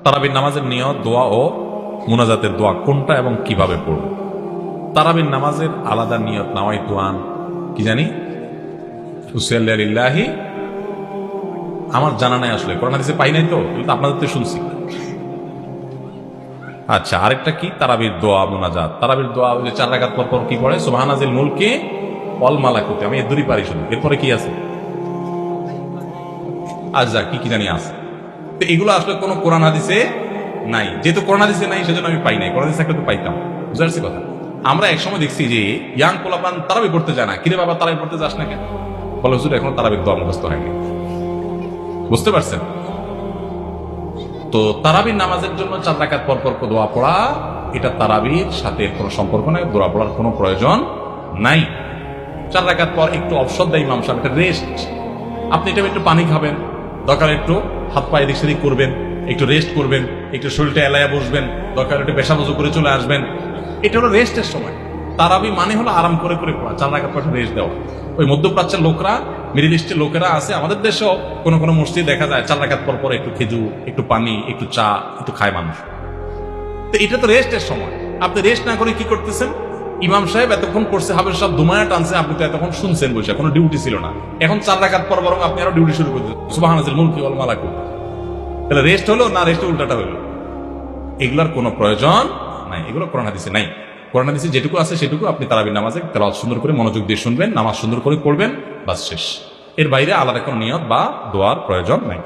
তারাবির নামাজের নিয়ত, দোয়া ও মুনাজাতের দোয়া কোনটা এবং কিভাবে পড়ব? তারাবির নামাজের আলাদা নিয়ত নাওয়াইতু আন কি জানি উসাল্লিল্লাহি, আমার জানা নাই আসলে, কোরআন হাদিসে পাই নাই তো, কিন্তু আপনাদের তো শুনছি। আচ্ছা, আরেকটা কি তারাবির দোয়া মুনাজাত? তারাবির দোয়া ওই যে 4 রাকাত পর পর কি পড়ে? সুবহানাজিল মুলকি ওয়াল মালাকুতি, আমি এর দুই পারি শুধু। এরপরে কি আছে? আচ্ছা, কি কি জানি আছে। তো এগুলো আসলে কোনো কোরআন হাদিসে নাই, যেহেতু কোরআন হাদিসে নাই সেজন্য আমি পাই নাই। কোরআন হাদিসে থাকলে তো পাইতাম। বুঝতে পারছি কথা? আমরা একসময় দেখছি যে ইয়াং পোলাপান তারাবি পড়তে যায় না। কিরে বাবা তারাবি পড়তে যাস না কেন? বলে হুজুর এখনো তারাবির দোয়া মুখস্থ হয়নি। বুঝতে পারছেন? তো তারাবির নামাজের জন্য 4 রাকাত পর পর দোয়া পড়া, এটা তারাবির সাথে কোনো সম্পর্ক নাই, দোয়া পড়ার কোনো প্রয়োজন নাই। 4 রাকাত পর একটু অবসর দেয় ইমাম সাহেব, একটা রেস্ট। আপনি এটা একটু পানি খাবেন, দরকার একটু হাত পায়ে দিক সেদিক করবেন, একটু রেস্ট করবেন, একটু শরীরটা এলায়া বসবেন, দরকার একটু পেশা বজু করে চলে আসবেন। এটা হলো রেস্টের সময়। তারাবি মানে হলো আরাম করে করে পড়া, 4 রাকাত পর রেস্ট দেওয়া। ওই মধ্যপ্রাচ্যের লোকরা, মিডিল ইস্টের লোকেরা আছে, আমাদের দেশেও কোনো কোনো মসজিদ দেখা যায় 4 রাকাত পর পর একটু খেজুর, একটু পানি, একটু চা, একটু খায় মানুষ। তো এটা তো রেস্টের সময়। আপনি রেস্ট না করে কি করতেছেন? ইমাম সাহেব এতক্ষণ করছে, হাবের সব দুমায়া টানছে, আপনি তো এতক্ষণ শুনছেন বসে, কোনো ডিউটি ছিল না। এখন 4 রাকাত পর বরং আপনি আরো ডিউটি শুরু করতেছেন, সুবহানাল্লাহিল মুলকি ওয়াল মালাকুত। তাহলে রেস্ট হলো না, রেস্ট উল্টাটা হলো? এগুলার কোনো প্রয়োজন নাই, এগুলো কোরআন হাদিসে নাই। কোরআন হাদিসে যেটুকু আছে সেটুকু আপনি তারাবির নামাজে তেলাওয়াত সুন্দর করে মনোযোগ দিয়ে শুনবেন, নামাজ সুন্দর করে পড়বেন, বাস শেষ। এর বাইরে আলাদা কোনো নিয়ত বা দোয়ার প্রয়োজন নাই।